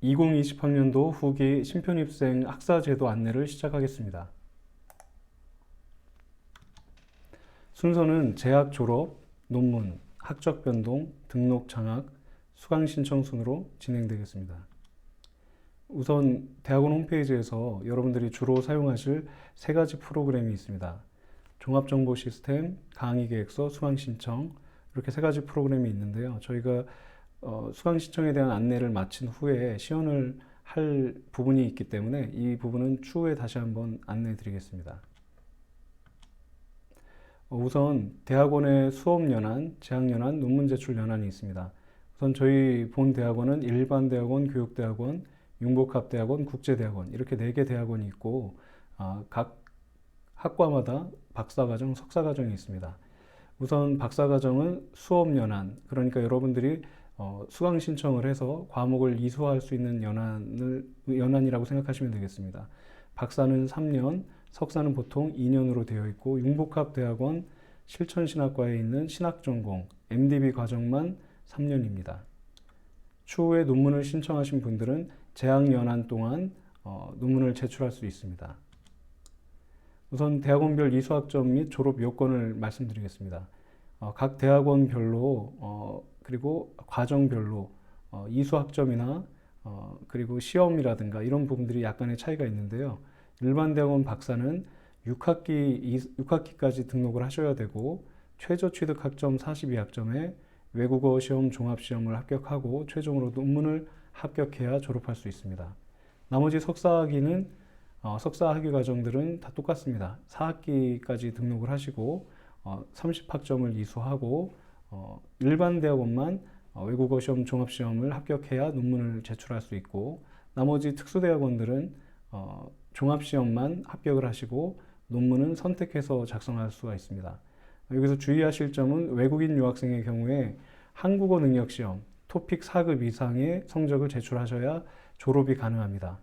2020학년도 후기 신편입생 학사제도 안내를 시작하겠습니다. 순서는 재학 졸업, 논문, 학적 변동, 등록 장학, 수강 신청 순으로 진행되겠습니다. 우선 대학원 홈페이지에서 여러분들이 주로 사용하실 세 가지 프로그램이 있습니다. 종합정보 시스템, 강의 계획서, 수강 신청, 이렇게 세 가지 프로그램이 있는데요. 저희가 수강 신청에 대한 안내를 마친 후에 시연을 할 부분이 있기 때문에 이 부분은 추후에 다시 한번 안내해 드리겠습니다. 우선 대학원의 수업 연한, 재학 연한, 논문 제출 연한이 있습니다. 우선 저희 본 대학원은 일반대학원, 교육대학원, 융복합대학원, 국제대학원 이렇게 4개 대학원이 있고 각 학과마다 박사과정, 석사과정이 있습니다. 우선 박사과정은 수업 연한, 그러니까 여러분들이 수강 신청을 해서 과목을 이수할 수 있는 연한이라고 생각하시면 되겠습니다. 박사는 3년, 석사는 보통 2년으로 되어 있고 융복합대학원 실천신학과에 있는 신학전공, MDB 과정만 3년입니다. 추후에 논문을 신청하신 분들은 재학 연한 동안 논문을 제출할 수 있습니다. 우선 대학원별 이수학점 및 졸업 요건을 말씀드리겠습니다. 각 대학원별로 그리고 과정별로 이수학점이나 그리고 시험이라든가 이런 부분들이 약간의 차이가 있는데요. 일반 대학원 박사는 6학기까지 등록을 하셔야 되고 최저 취득 학점 42학점에 외국어 시험 종합시험을 합격하고 최종으로 논문을 합격해야 졸업할 수 있습니다. 나머지 석사학위는 석사학위 과정들은 다 똑같습니다. 4학기까지 등록을 하시고 30학점을 이수하고 일반 대학원만 외국어 시험 종합시험을 합격해야 논문을 제출할 수 있고 나머지 특수대학원들은 종합시험만 합격을 하시고 논문은 선택해서 작성할 수가 있습니다. 여기서 주의하실 점은 외국인 유학생의 경우에 한국어 능력시험 토픽 4급 이상의 성적을 제출하셔야 졸업이 가능합니다.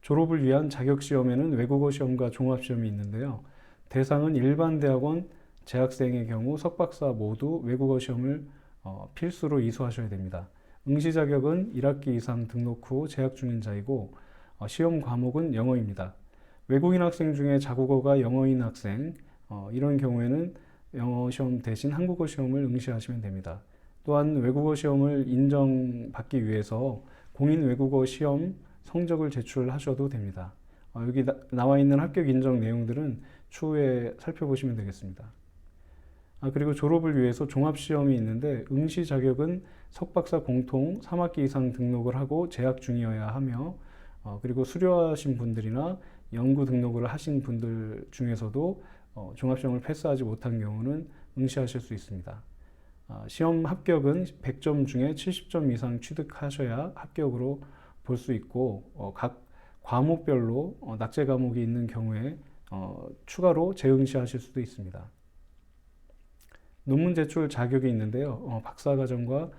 졸업을 위한 자격시험에는 외국어 시험과 종합시험이 있는데요. 대상은 일반 대학원 재학생의 경우 석박사 모두 외국어 시험을 필수로 이수하셔야 됩니다. 응시 자격은 1학기 이상 등록 후 재학 중인 자이고 시험 과목은 영어입니다. 외국인 학생 중에 자국어가 영어인 학생 이런 경우에는 영어 시험 대신 한국어 시험을 응시하시면 됩니다. 또한 외국어 시험을 인정받기 위해서 공인 외국어 시험 성적을 제출하셔도 됩니다. 여기 나와 있는 합격 인정 내용들은 추후에 살펴보시면 되겠습니다. 그리고 졸업을 위해서 종합시험이 있는데 응시 자격은 석박사 공통 3학기 이상 등록을 하고 재학 중이어야 하며 그리고 수료하신 분들이나 연구 등록을 하신 분들 중에서도 종합시험을 패스하지 못한 경우는 응시하실 수 있습니다. 시험 합격은 100점 중에 70점 이상 취득하셔야 합격으로 볼 수 있고 각 과목별로 낙제 과목이 있는 경우에 추가로 재응시하실 수도 있습니다. 논문 제출 자격이 있는데요. 박사과정과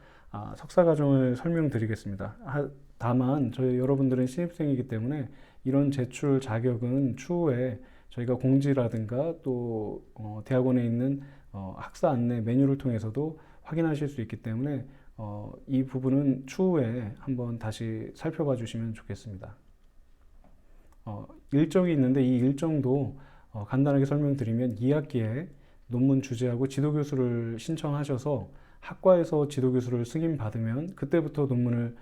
석사과정을 설명드리겠습니다. 다만 저희 여러분들은 신입생이기 때문에 이런 제출 자격은 추후에 저희가 공지라든가 또 대학원에 있는 학사 안내 메뉴를 통해서도 확인하실 수 있기 때문에 이 부분은 추후에 한번 다시 살펴봐 주시면 좋겠습니다. 일정이 있는데 이 일정도 간단하게 설명드리면 2학기에 논문 주제하고 지도교수를 신청하셔서 학과에서 지도교수를 승인받으면 그때부터 논문을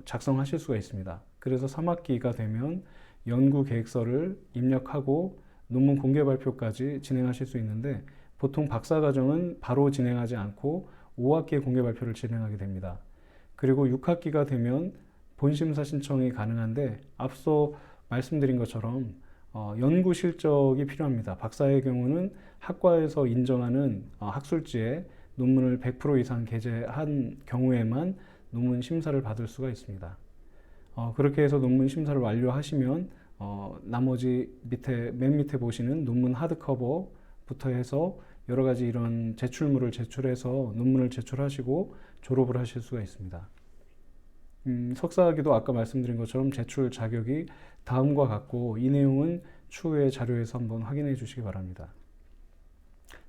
작성하실 수가 있습니다. 그래서 3학기가 되면 연구계획서를 입력하고 논문 공개 발표까지 진행하실 수 있는데 보통 박사과정은 바로 진행하지 않고 5학기에 공개 발표를 진행하게 됩니다. 그리고 6학기가 되면 본심사 신청이 가능한데 앞서 말씀드린 것처럼 연구 실적이 필요합니다. 박사의 경우는 학과에서 인정하는 학술지에 논문을 100% 이상 게재한 경우에만 논문 심사를 받을 수가 있습니다. 그렇게 해서 논문 심사를 완료하시면 나머지 맨 밑에 보시는 논문 하드커버부터 해서 여러 가지 이런 제출물을 제출해서 논문을 제출하시고 졸업을 하실 수가 있습니다. 석사학위도 아까 말씀드린 것처럼 제출 자격이 다음과 같고 이 내용은 추후에 자료에서 한번 확인해 주시기 바랍니다.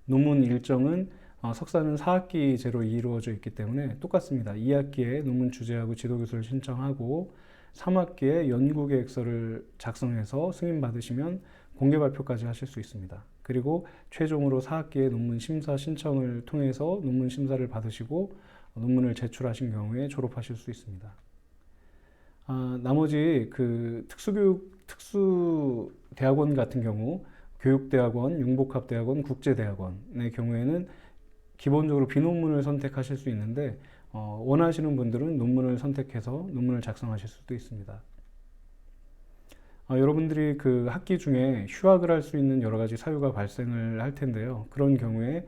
논문 일정은 석사는 4학기제로 이루어져 있기 때문에 똑같습니다. 2학기에 논문 주제하고 지도교수를 신청하고 3학기에 연구계획서를 작성해서 승인받으시면 공개 발표까지 하실 수 있습니다. 그리고 최종으로 4학기에 논문 심사 신청을 통해서 논문 심사를 받으시고 논문을 제출하신 경우에 졸업하실 수 있습니다. 나머지 그 특수대학원 같은 경우 교육대학원, 융복합대학원, 국제대학원의 경우에는 기본적으로 비논문을 선택하실 수 있는데 원하시는 분들은 논문을 선택해서 논문을 작성하실 수도 있습니다. 여러분들이 그 학기 중에 휴학을 할 수 있는 여러 가지 사유가 발생을 할 텐데요. 그런 경우에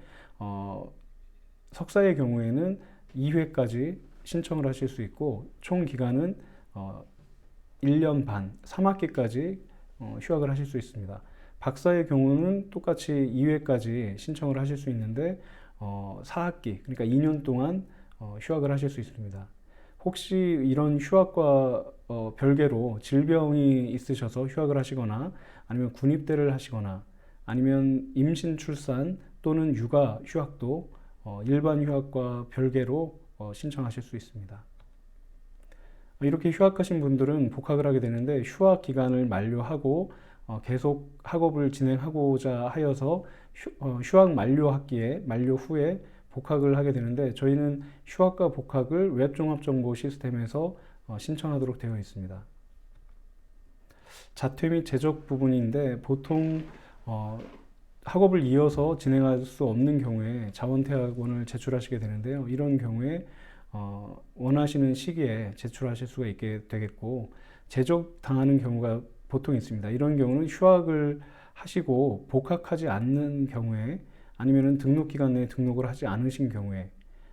석사의 경우에는 2회까지 신청을 하실 수 있고 총 기간은 1년 반, 3학기까지 휴학을 하실 수 있습니다. 박사의 경우는 똑같이 2회까지 신청을 하실 수 있는데 4학기, 그러니까 2년 동안 휴학을 하실 수 있습니다. 혹시 이런 휴학과 별개로 질병이 있으셔서 휴학을 하시거나 아니면 군입대를 하시거나 아니면 임신, 출산 또는 육아 휴학도 일반 휴학과 별개로 신청하실 수 있습니다. 이렇게 휴학하신 분들은 복학을 하게 되는데 휴학 기간을 만료하고 계속 학업을 진행하고자 하여서 휴학 만료 학기에 만료 후에 복학을 하게 되는데 저희는 휴학과 복학을 웹종합정보 시스템에서 신청하도록 되어 있습니다. 자퇴 및 재적 부분인데 보통 학업을 이어서 진행할 수 없는 경우에 자원퇴학원을 제출하시게 되는데요. 이런 경우에 원하시는 시기에 제출하실 수가 있게 되겠고 재적 당하는 경우가 보통 있습니다. 이런 경우는 휴학을 하시고 복학하지 않는 경우에 아니면 등록 기간 내에 등록을 하지 않으신 경우에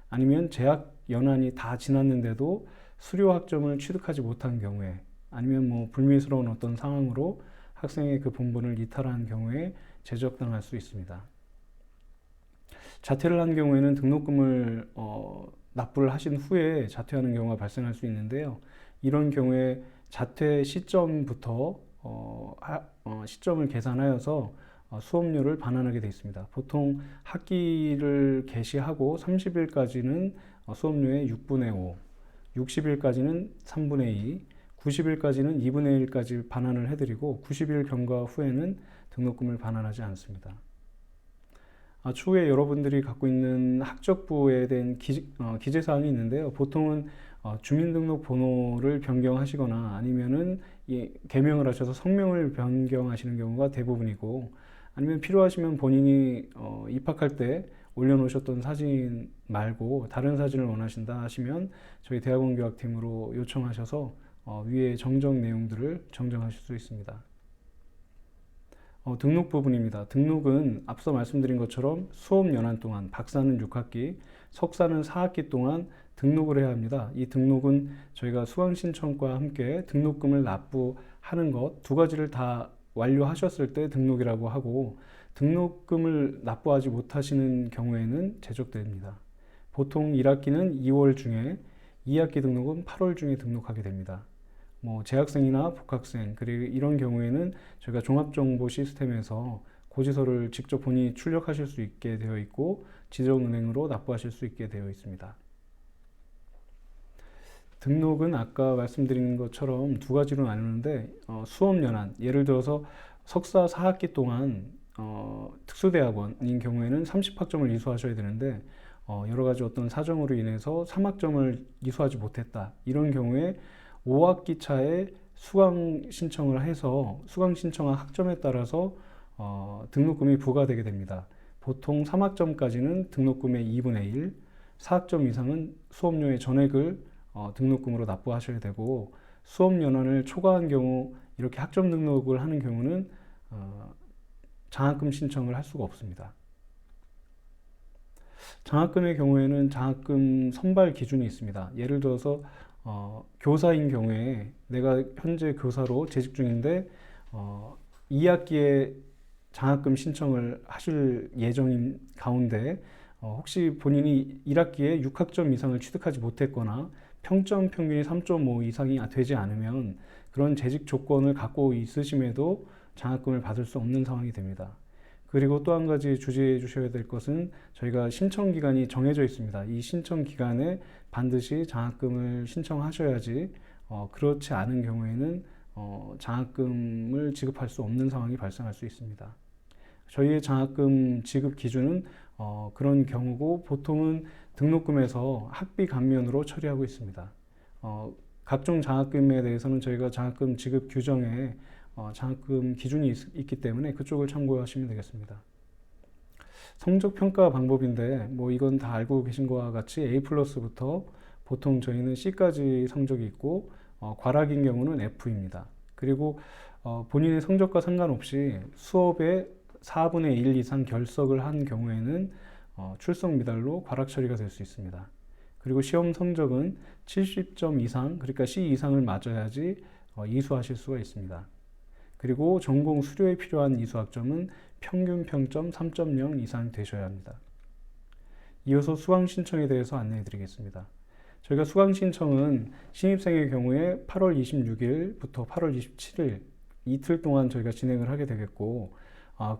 아니면 재학 연한이 다 지났는데도 수료 학점을 취득하지 못한 경우에 아니면 뭐 불미스러운 어떤 상황으로 학생의 그 본분을 이탈한 경우에 제적당할 수 있습니다. 자퇴를 한 경우에는 등록금을 납부를 하신 후에 자퇴하는 경우가 발생할 수 있는데요. 이런 경우에 자퇴 시점부터 시점을 계산하여서 수업료를 반환하게 되어 있습니다. 보통 학기를 개시하고 30일까지는 수업료의 6분의 5, 60일까지는 3분의 2, 90일까지는 2분의 1까지 반환을 해드리고 90일 경과 후에는 등록금을 반환하지 않습니다. 추후에 여러분들이 갖고 있는 학적부에 대한 기재사항이 있는데요. 보통은 주민등록번호를 변경하시거나 아니면은 개명을 하셔서 성명을 변경하시는 경우가 대부분이고 아니면 필요하시면 본인이 입학할 때 올려놓으셨던 사진 말고 다른 사진을 원하신다 하시면 저희 대학원 교학팀으로 요청하셔서 위에 정정 내용들을 정정하실 수 있습니다. 등록 부분입니다. 등록은 앞서 말씀드린 것처럼 수업 연한 동안 박사는 6학기, 석사는 4학기 동안 등록을 해야 합니다. 이 등록은 저희가 수강신청과 함께 등록금을 납부하는 것 두 가지를 다 완료하셨을 때 등록이라고 하고 등록금을 납부하지 못하시는 경우에는 제적됩니다. 보통 1학기는 2월 중에 2학기 등록은 8월 중에 등록하게 됩니다. 재학생이나 복학생 그리고 이런 경우에는 저희가 종합정보 시스템에서 고지서를 직접 본인이 출력하실 수 있게 되어 있고 지정은행으로 납부하실 수 있게 되어 있습니다. 등록은 아까 말씀드린 것처럼 두 가지로 나누는데 수업 연한, 예를 들어서 석사 4학기 동안 특수대학원인 경우에는 30학점을 이수하셔야 되는데 여러 가지 어떤 사정으로 인해서 3학점을 이수하지 못했다. 이런 경우에 5학기 차에 수강 신청을 해서 수강 신청한 학점에 따라서 등록금이 부과되게 됩니다. 보통 3학점까지는 등록금의 2분의 1, 4학점 이상은 수업료의 전액을 등록금으로 납부하셔야 되고 수업 연한을 초과한 경우 이렇게 학점 등록을 하는 경우는 장학금 신청을 할 수가 없습니다. 장학금의 경우에는 장학금 선발 기준이 있습니다. 예를 들어서 교사인 경우에 내가 현재 교사로 재직 중인데 2학기에 장학금 신청을 하실 예정인 가운데 혹시 본인이 1학기에 6학점 이상을 취득하지 못했거나 평점 평균이 3.5 이상이 되지 않으면 그런 재직 조건을 갖고 있으심에도 장학금을 받을 수 없는 상황이 됩니다. 그리고 또 한 가지 주의해 주셔야 될 것은 저희가 신청 기간이 정해져 있습니다. 이 신청 기간에 반드시 장학금을 신청하셔야지 그렇지 않은 경우에는 장학금을 지급할 수 없는 상황이 발생할 수 있습니다. 저희의 장학금 지급 기준은 그런 경우고 보통은 등록금에서 학비 감면으로 처리하고 있습니다. 각종 장학금에 대해서는 저희가 장학금 지급 규정에 장학금 기준이 있기 때문에 그쪽을 참고하시면 되겠습니다. 성적 평가 방법인데 뭐 이건 다 알고 계신 것과 같이 A+부터 보통 저희는 C까지 성적이 있고 과락인 경우는 F입니다. 그리고 본인의 성적과 상관없이 수업의 4분의 1 이상 결석을 한 경우에는 출석 미달로 과락 처리가 될 수 있습니다. 그리고 시험 성적은 70점 이상, 그러니까 C 이상을 맞아야지 이수하실 수가 있습니다. 그리고 전공 수료에 필요한 이수학점은 평균 평점 3.0 이상 되셔야 합니다. 이어서 수강 신청에 대해서 안내해 드리겠습니다. 저희가 수강 신청은 신입생의 경우에 8월 26일부터 8월 27일 이틀 동안 저희가 진행을 하게 되겠고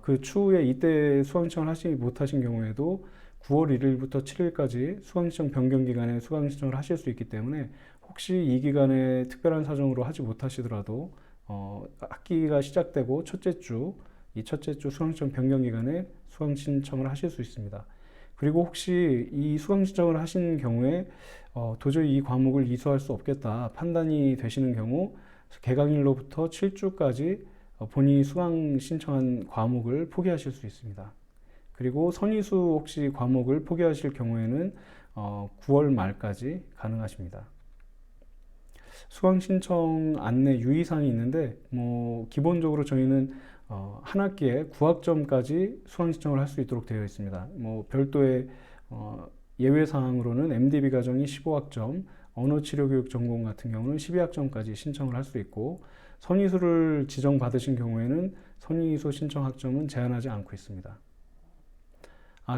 그 추후에 이때 수강 신청을 하지 못하신 경우에도 9월 1일부터 7일까지 수강 신청 변경 기간에 수강 신청을 하실 수 있기 때문에 혹시 이 기간에 특별한 사정으로 하지 못하시더라도 학기가 시작되고 이 첫째 주 수강 신청 변경 기간에 수강 신청을 하실 수 있습니다. 그리고 혹시 이 수강 신청을 하신 경우에 도저히 이 과목을 이수할 수 없겠다 판단이 되시는 경우 개강일로부터 7주까지 본인이 수강 신청한 과목을 포기하실 수 있습니다. 그리고 선이수 혹시 과목을 포기하실 경우에는 9월 말까지 가능하십니다. 수강 신청 안내 유의사항이 있는데 기본적으로 저희는 한 학기에 9학점까지 수강 신청을 할 수 있도록 되어 있습니다. 별도의 예외 사항으로는 MDB 과정이 15학점, 언어치료교육 전공 같은 경우는 12학점까지 신청을 할 수 있고 선이수를 지정받으신 경우에는 선이수 신청 학점은 제한하지 않고 있습니다.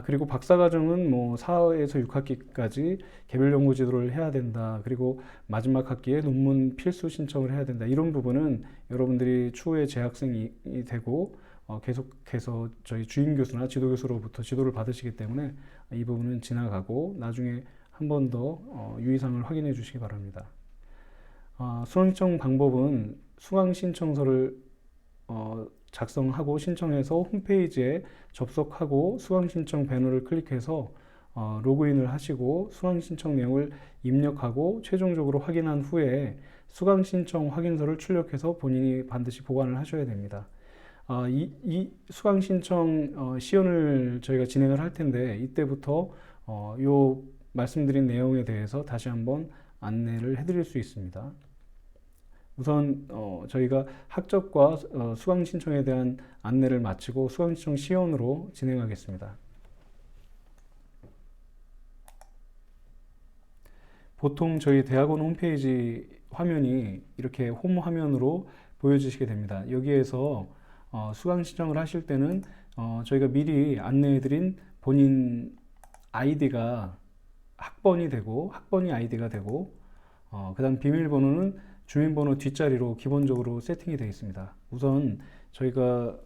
그리고 박사과정은 4에서 6학기까지 개별 연구 지도를 해야 된다. 그리고 마지막 학기에 논문 필수 신청을 해야 된다. 이런 부분은 여러분들이 추후에 재학생이 되고 계속해서 저희 주임 교수나 지도 교수로부터 지도를 받으시기 때문에 이 부분은 지나가고 나중에 한 번 더 유의사항을 확인해 주시기 바랍니다. 수강 신청 방법은 수강 신청서를 작성하고 신청해서 홈페이지에 접속하고 수강 신청 배너를 클릭해서 로그인을 하시고 수강 신청 내용을 입력하고 최종적으로 확인한 후에 수강 신청 확인서를 출력해서 본인이 반드시 보관을 하셔야 됩니다. 이 수강 신청 시연을 저희가 진행을 할 텐데 이때부터 요 말씀드린 내용에 대해서 다시 한번 안내를 해드릴 수 있습니다. 우선 저희가 학적과 수강 신청에 대한 안내를 마치고 수강 신청 시연으로 진행하겠습니다. 보통 저희 대학원 홈페이지 화면이 이렇게 홈 화면으로 보여지시게 됩니다. 여기에서 수강 신청을 하실 때는 저희가 미리 안내해드린 본인 아이디가 학번이 아이디가 되고 그 다음 비밀번호는 주민번호 뒷자리로 기본적으로 세팅이 되어 있습니다. 우선 저희가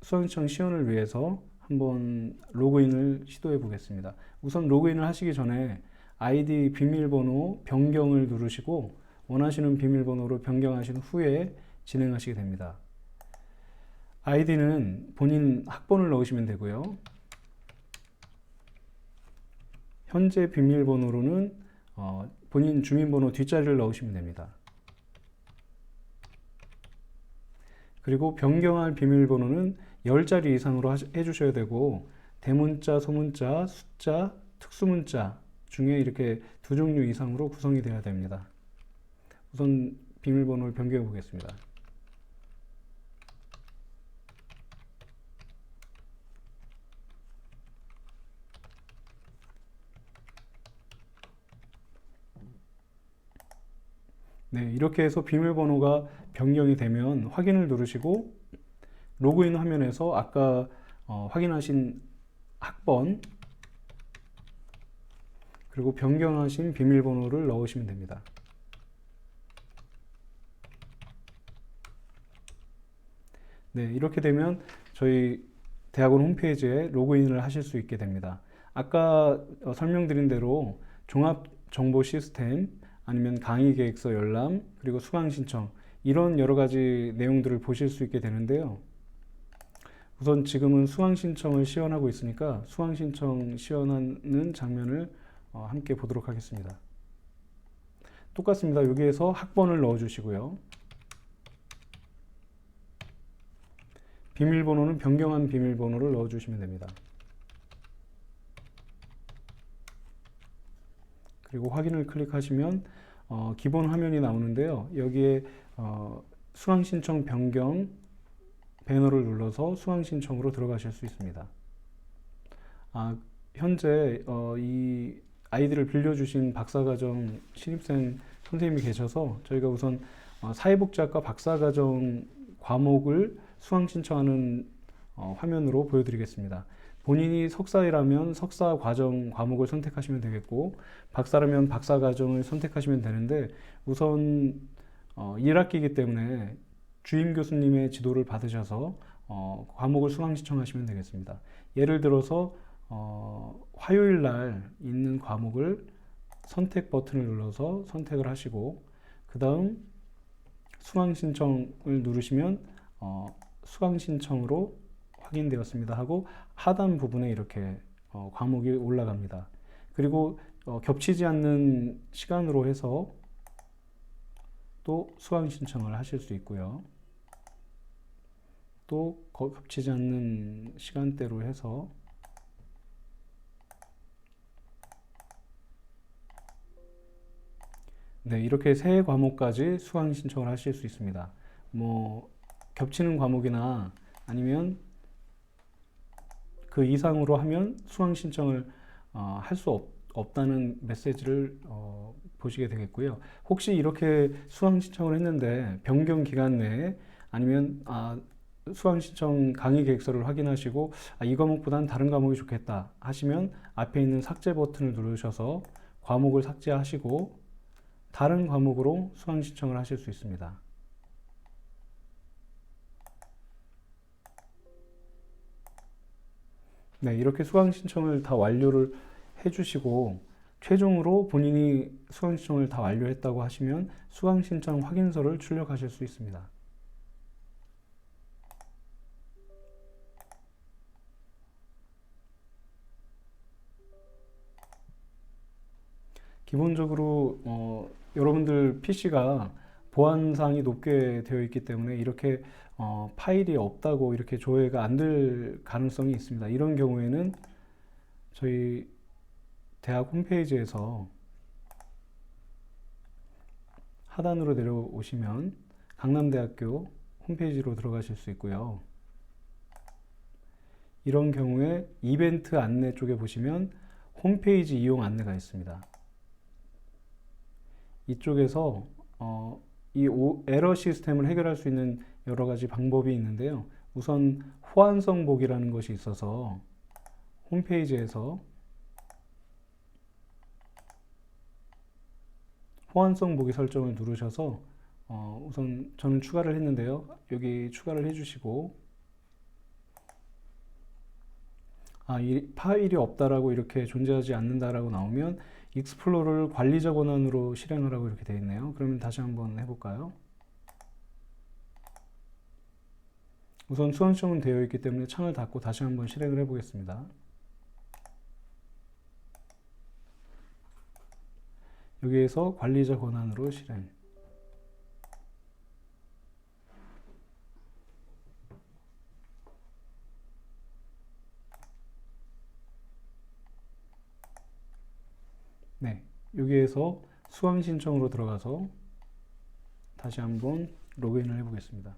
수강 신청 시연을 위해서 한번 로그인을 시도해 보겠습니다. 우선 로그인을 하시기 전에 아이디 비밀번호 변경을 누르시고 원하시는 비밀번호로 변경하신 후에 진행하시게 됩니다. 아이디는 본인 학번을 넣으시면 되고요. 현재 비밀번호로는 본인 주민번호 뒷자리를 넣으시면 됩니다. 그리고 변경할 비밀번호는 10자리 이상으로 해주셔야 되고 대문자, 소문자, 숫자, 특수문자 중에 이렇게 두 종류 이상으로 구성이 되어야 됩니다. 우선 비밀번호를 변경해 보겠습니다. 네, 이렇게 해서 비밀번호가 변경이 되면 확인을 누르시고 로그인 화면에서 아까 확인하신 학번 그리고 변경하신 비밀번호를 넣으시면 됩니다. 네, 이렇게 되면 저희 대학원 홈페이지에 로그인을 하실 수 있게 됩니다. 아까 설명드린 대로 종합 정보 시스템, 아니면 강의 계획서 열람, 그리고 수강 신청, 이런 여러 가지 내용들을 보실 수 있게 되는데요. 우선 지금은 수강 신청을 시연하고 있으니까 수강 신청 시연하는 장면을 함께 보도록 하겠습니다. 똑같습니다. 여기에서 학번을 넣어 주시고요. 비밀번호는 변경한 비밀번호를 넣어 주시면 됩니다. 그리고 확인을 클릭하시면 기본 화면이 나오는데요. 여기에 수강 신청 변경 배너를 눌러서 수강 신청으로 들어가실 수 있습니다. 현재 이 아이디를 빌려주신 박사과정 신입생 선생님이 계셔서 저희가 우선 사회복지학과 박사과정 과목을 수강 신청하는 화면으로 보여드리겠습니다. 본인이 석사이라면 석사 과정 과목을 선택하시면 되겠고, 박사라면 박사 과정을 선택하시면 되는데, 우선 1학기이기 때문에 주임 교수님의 지도를 받으셔서 과목을 수강 신청하시면 되겠습니다. 예를 들어서 화요일 날 있는 과목을 선택 버튼을 눌러서 선택을 하시고, 그 다음 수강 신청을 누르시면 수강 신청으로 확인되었습니다 하고 하단 부분에 이렇게 과목이 올라갑니다. 그리고 겹치지 않는 시간으로 해서 또 수강 신청을 하실 수 있고요. 또 겹치지 않는 시간대로 해서 네, 이렇게 세 과목까지 수강 신청을 하실 수 있습니다. 뭐 겹치는 과목이나 아니면 그 이상으로 하면 수강 신청을 할 수 없다는 메시지를 보시게 되겠고요. 혹시 이렇게 수강 신청을 했는데 변경 기간 내에 아니면 수강 신청 강의 계획서를 확인하시고 이 과목보다는 다른 과목이 좋겠다 하시면 앞에 있는 삭제 버튼을 누르셔서 과목을 삭제하시고 다른 과목으로 수강 신청을 하실 수 있습니다. 네, 이렇게 수강 신청을 다 완료를 해주시고 최종으로 본인이 수강 신청을 다 완료했다고 하시면 수강 신청 확인서를 출력하실 수 있습니다. 기본적으로 여러분들 PC가 보안상이 높게 되어 있기 때문에 이렇게 파일이 없다고 이렇게 조회가 안 될 가능성이 있습니다. 이런 경우에는 저희 대학 홈페이지에서 하단으로 내려오시면 강남대학교 홈페이지로 들어가실 수 있고요. 이런 경우에 이벤트 안내 쪽에 보시면 홈페이지 이용 안내가 있습니다. 이쪽에서 이 에러 시스템을 해결할 수 있는 여러 가지 방법이 있는데요. 우선 호환성 보기라는 것이 있어서 홈페이지에서 호환성 보기 설정을 누르셔서 우선 저는 추가를 했는데요. 여기 추가를 해주시고 이 파일이 없다라고 이렇게 존재하지 않는다라고 나오면 익스플로러를 관리자 권한으로 실행하라고 이렇게 되어 있네요. 그러면 다시 한번 해볼까요? 우선 수강 신청은 되어 있기 때문에 창을 닫고 다시 한번 실행을 해보겠습니다. 여기에서 관리자 권한으로 실행. 네, 여기에서 수강 신청으로 들어가서 다시 한번 로그인을 해보겠습니다.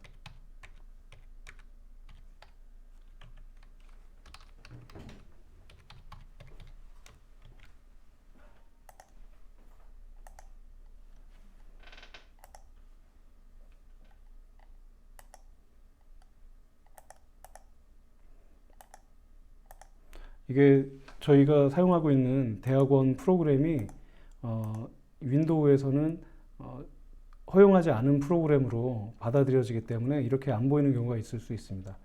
이게 저희가 사용하고 있는 대학원 프로그램이 윈도우에서는 허용하지 않은 프로그램으로 받아들여지기 때문에 이렇게 안 보이는 경우가 있을 수 있습니다.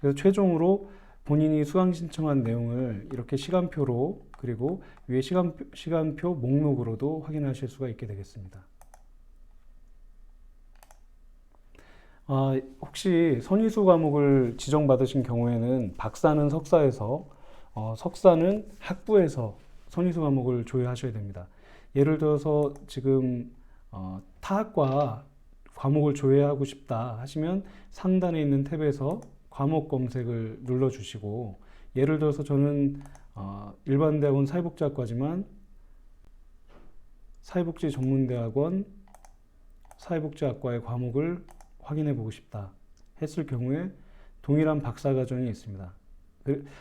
그래서 최종으로 본인이 수강 신청한 내용을 이렇게 시간표로 그리고 위에 시간표 목록으로도 확인하실 수가 있게 되겠습니다. 혹시 선의수 과목을 지정받으신 경우에는 박사는 석사에서, 석사는 학부에서 선의수 과목을 조회하셔야 됩니다. 예를 들어서 지금 타학과 과목을 조회하고 싶다 하시면 상단에 있는 탭에서 과목 검색을 눌러주시고, 예를 들어서 저는 일반대학원 사회복지학과지만 사회복지전문대학원 사회복지학과의 과목을 확인해 보고 싶다 했을 경우에 동일한 박사과정이 있습니다.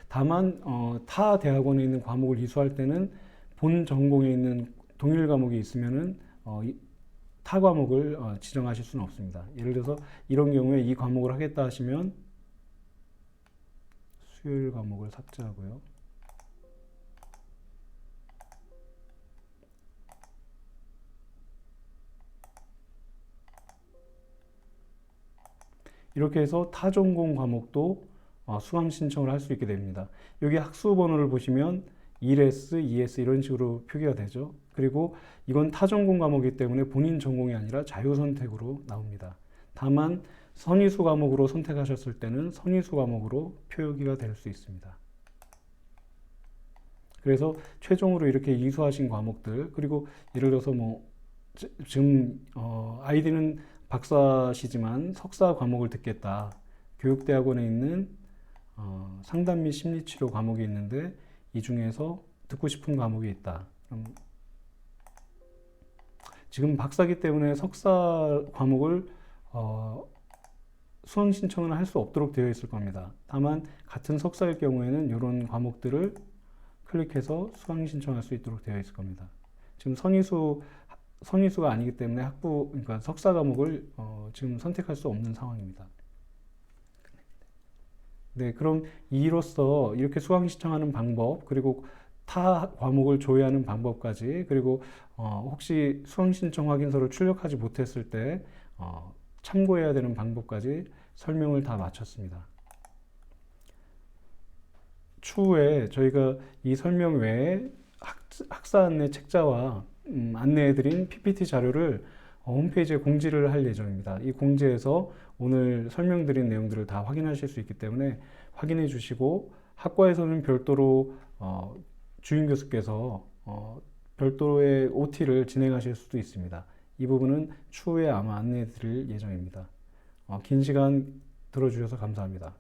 다만 타 대학원에 있는 과목을 이수할 때는 본 전공에 있는 동일 과목이 있으면은 타 과목을 지정하실 수는 없습니다. 예를 들어서 이런 경우에 이 과목을 하겠다 하시면 수요일 과목을 삭제하고요. 이렇게 해서 타전공 과목도 수강 신청을 할 수 있게 됩니다. 여기 학수 번호를 보시면 1S, 2S 이런 식으로 표기가 되죠. 그리고 이건 타전공 과목이기 때문에 본인 전공이 아니라 자유선택으로 나옵니다. 다만 선의수 과목으로 선택하셨을 때는 선의수 과목으로 표기가 될 수 있습니다. 그래서 최종으로 이렇게 이수하신 과목들, 그리고 예를 들어서 지금 아이디는 박사시지만 석사 과목을 듣겠다. 교육대학원에 있는 상담 및 심리치료 과목이 있는데 이 중에서 듣고 싶은 과목이 있다. 그럼 지금 박사기 때문에 석사 과목을 수강 신청을 할 수 없도록 되어 있을 겁니다. 다만 같은 석사일 경우에는 이런 과목들을 클릭해서 수강 신청할 수 있도록 되어 있을 겁니다. 지금 선의수가 아니기 때문에 그러니까 석사 과목을 지금 선택할 수 없는 상황입니다. 네, 그럼 이로써 이렇게 수강 신청하는 방법, 그리고 타 과목을 조회하는 방법까지, 그리고 혹시 수강 신청 확인서를 출력하지 못했을 때 참고해야 되는 방법까지 설명을 다 마쳤습니다. 추후에 저희가 이 설명 외에 학사 안내 책자와 안내해드린 PPT 자료를 홈페이지에 공지를 할 예정입니다. 이 공지에서 오늘 설명드린 내용들을 다 확인하실 수 있기 때문에 확인해 주시고, 학과에서는 별도로 주임 교수께서 별도의 OT를 진행하실 수도 있습니다. 이 부분은 추후에 아마 안내해 드릴 예정입니다. 긴 시간 들어주셔서 감사합니다.